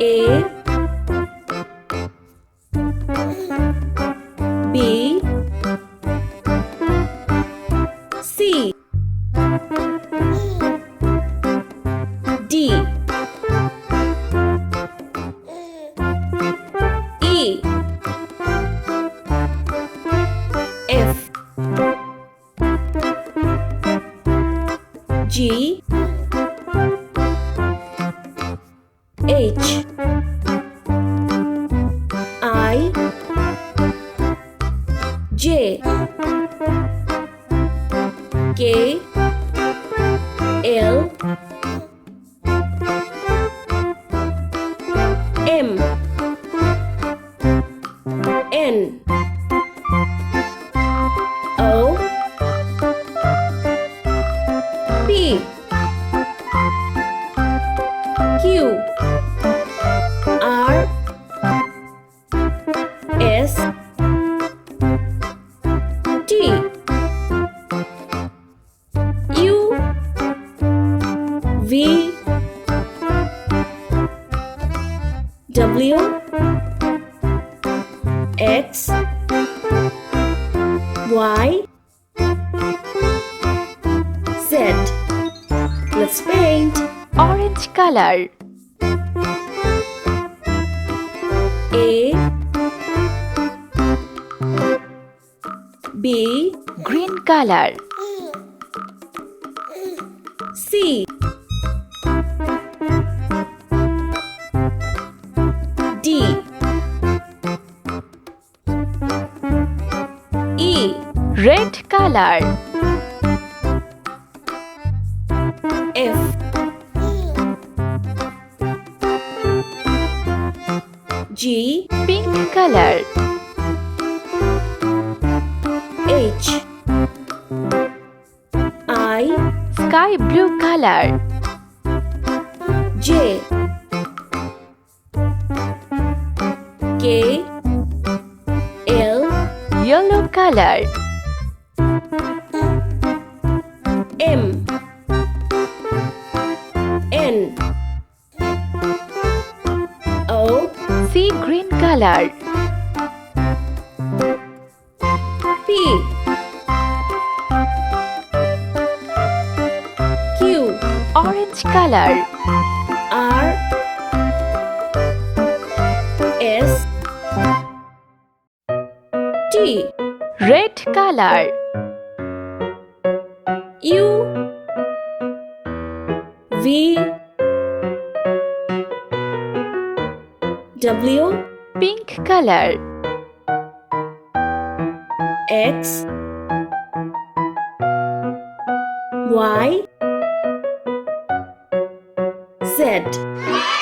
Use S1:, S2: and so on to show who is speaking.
S1: A B C D E F G H I J K L M N O P Q R S T U V W X Y Z. Let's paint.
S2: Orange color.
S1: A B
S2: Green color.
S1: C D E
S2: Red color.
S1: F G
S2: Pink color.
S1: H I
S2: Sky blue color.
S1: J K L
S2: Yellow color.
S1: M N O
S2: Sea green color.
S1: P Q
S2: Orange color.
S1: R S T
S2: Red color.
S1: U V W
S2: Pink color.
S1: X Y Z.